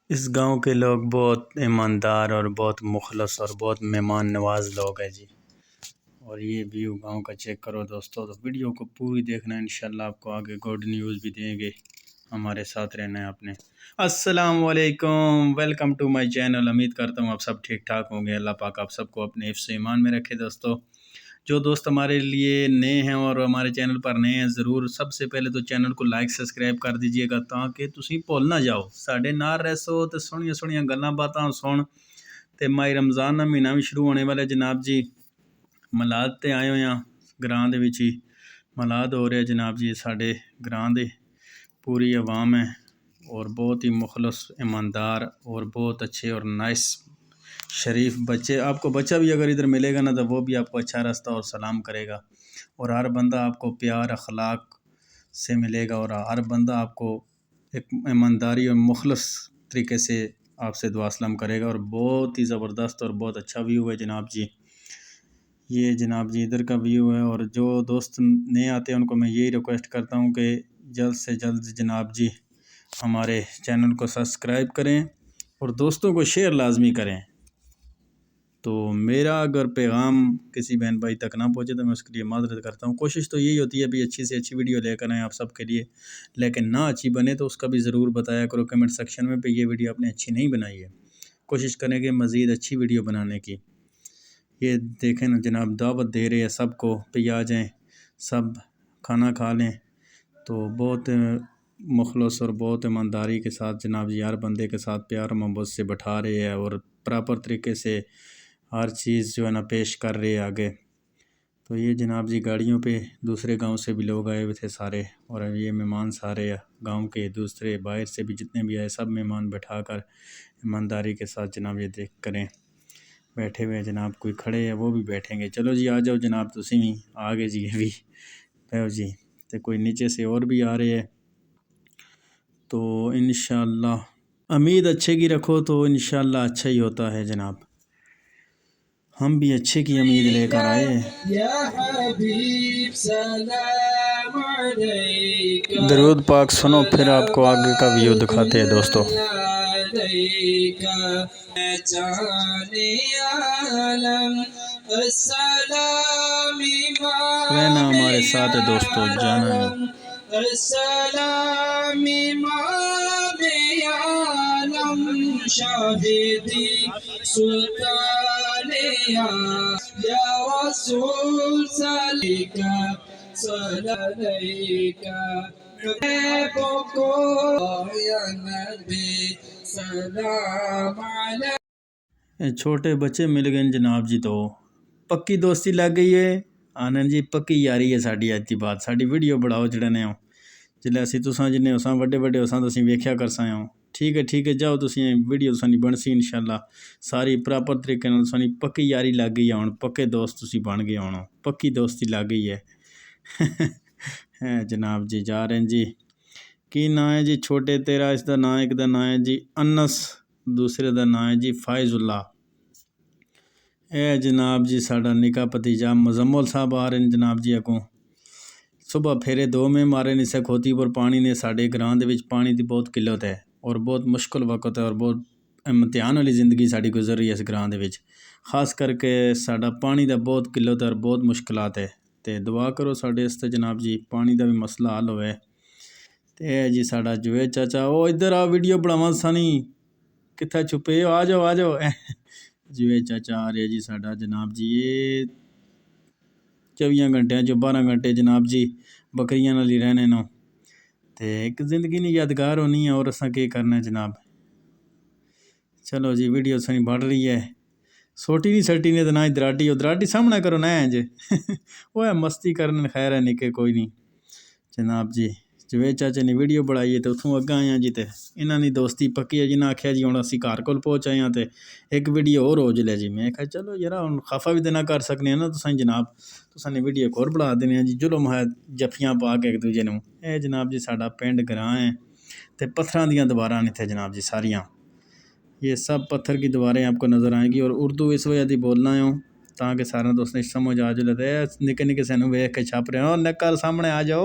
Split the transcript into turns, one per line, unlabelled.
इस गांव के लोग बहुत ईमानदार और बहुत मुखलस और बहुत मेहमान नवाज लोग हैं जी। और ये व्यू गांव का चेक करो दोस्तों। तो वीडियो को पूरी देखना, इंशाल्लाह आपको आगे गुड न्यूज़ भी देंगे। हमारे साथ रहना है आपने। अस्सलाम वालेकुम, वेलकम टू माय चैनल। उम्मीद करता हूँ आप सब ठीक ठाक होंगे। अल्लाह पाक आप सबको अपने हिफ्ज़ ईमान में रखे दोस्तों। जो दोस्त हमारे लिए नए हैं और हमारे चैनल पर नए हैं, ज़रूर सबसे पहले तो चैनल को लाइक सब्सक्राइब कर दीजिएगा ताकि तुसीं भुल ना जाओ, साढ़े नाल रहो तो सोहणियां सोहणियां गल्लां बातां सुन। तो माही रमज़ान का महीना भी शुरू होने वाला जनाब जी। मलाद ते आए हुए हैं, ग्रां दे विच ही मलाद हो रहा जनाब जी। साढ़े ग्रां दे पूरी आवाम है और बहुत ही मुखलस, ईमानदार और बहुत अच्छे और नाइस शरीफ बच्चे। आपको बच्चा भी अगर इधर मिलेगा ना तो वो भी आपको अच्छा रास्ता और सलाम करेगा। और हर बंदा आपको प्यार अखलाक से मिलेगा और हर बंदा आपको एक ईमानदारी और मुखलस तरीके से आपसे दुआ सलाम करेगा। और बहुत ही ज़बरदस्त और बहुत अच्छा व्यू है जनाब जी। ये जनाब जी इधर का व्यू है। और जो दोस्त नए आते हैं उनको मैं यही रिक्वेस्ट करता हूँ कि जल्द से जल्द जनाब जी हमारे चैनल को सब्सक्राइब करें और दोस्तों को शेयर लाजमी करें। तो मेरा अगर पैगाम किसी बहन भाई तक ना पहुँचे तो मैं उसके लिए माज़रत करता हूँ। कोशिश तो यही होती है भी अच्छी से अच्छी वीडियो लेकर आएँ आप सबके लिए, लेकिन ना अच्छी बने तो उसका भी ज़रूर बताया करो कमेंट सेक्शन में भी ये वीडियो आपने अच्छी नहीं बनाई है। कोशिश करेंगे मज़ीद अच्छी वीडियो बनाने की। ये देखें ना जनाब, दावत दे रहे हैं सबको भी आ जाएँ, सब खाना खा लें। तो बहुत मुखलस और बहुत ईमानदारी के साथ जनाब जी हर बंदे के साथ प्यार मोहब्बत से बैठा रहे हैं और प्रॉपर तरीके से हर चीज़ जो है ना पेश कर रहे हैं आगे। तो ये जनाब जी गाड़ियों पे दूसरे गांव से भी लोग आए हुए थे सारे, और ये मेहमान सारे गांव के दूसरे बाहर से भी जितने भी आए सब मेहमान बैठा कर ईमानदारी के साथ जनाब ये देख करें बैठे हुए हैं जनाब। कोई खड़े हैं वो भी बैठेंगे। चलो जी आ जाओ जनाब, तुसी भी आ गए जी। अभी भयो जी तो कोई नीचे से और भी आ रहे हैं। तो इंशाअल्लाह उम्मीद अच्छे की रखो तो इंशाअल्लाह अच्छा ही होता है जनाब। हम भी अच्छे की उम्मीद लेकर आए। दरूद पाक सुनो फिर आपको आगे का व्यू दिखाते हैं दोस्तों। रहना हमारे साथ है दोस्तों, जाना नहीं। शाहिदी सुल्तानिया या रसूल सलीका सलैका को या नबी सलाम अलैका। छोटे बच्चे मिल गए जनाब जी तो पक्की दोस्ती लग गई है। आनंद जी पक्की यारी है साड़ी। अज की बात साड़ी वीडियो बढ़ाओ जड़ने हो जिल्लै असीं तुसां जिन्ने होसां वड्डे वड्डे होसां तो असीं वेख्या करसां हो। ठीक है जाओ तुसीं वीडियो तुसां दी बनसी इंशाअल्लाह सारी प्रॉपर तरीके नाल तुसां दी पक्की यारी लग गई है। हुण पक्के दोस्त तुसीं बन गए हुण, पक्की दोस्ती लग गई है। जनाब जी जा रहे हैं जी। की नाम है जी छोटे तेरा? इसका नाम एक दा नाम है जी अनस, दूसरे दा नाम है जी फायजुल्ला। ए जनाब जी साडा निका भतीजा मुजम्मल साहब आ रहे हैं जनाब जी अगों। सुबह फेरे दो में मारे नहीं से खोतीपुर पानी ने। साढ़े ग्रां दे विच पानी की बहुत किल्लत है और बहुत मुश्किल वक्त है और बहुत इम्तिहान वाली ज़िंदगी साड़ी गुजर रही है इस ग्रां दे विच। खास करके साडा पानी का बहुत किल्लत है और बहुत मुश्किलात है। तो दुआ करो साढ़े वास्ते जनाब जी पानी का भी मसला हल होवे। तो जी साडा जुवेद चाचा, ओ इधर आ वीडियो बनावा सानी, कित्थे छुपे हो? आ जाओ जुवेद चाचा आ रहे जी साडा जनाब जी। ये 24 घंटे जो 12 घंटे जनाब जी बकरियां नाल ही रहने नो। तो एक ज़िंदगी नहीं यादगार होनी है और असा के करना है जनाब। चलो जी वीडियो सनी बढ़ रही है। सोटी नहीं सटी ने तो ना ही दराटी, दराटी सामना करो ना इंज वो है मस्ती करने खैर है निके कोई नहीं जनाब जी। जुवेद चाचे ने वीडियो बनाई है तो उतों अग्गा आए जी। तो इन्हों की दोस्ती पक्की है जिन्हें आख्या जी हूँ असी घर कोल पहुँच आए हैं तो एक वीडियो और हो जले जी। मैं कहा चलो यार हम खफा भी तो ना कर सकने ना तुसां जनाब, तुसां वीडियो एक और बढ़ा देने जी। जुल्म है जफ्फियाँ पा के एक दूजे नूं। ए जनाब जी साडा पिंड ग्रां है तो पत्थर दियाँ दीवारां ने इत्थे जनाब जी सारियाँ। ये सब पत्थर की दीवारें आपको नज़र आएंगी और उर्दू इस वजह की बोलना है ताकि सारे दोस्तों समझ आ जाए। निके निके सानू वेख के छप रहे हो नक्कर सामने आ जाओ।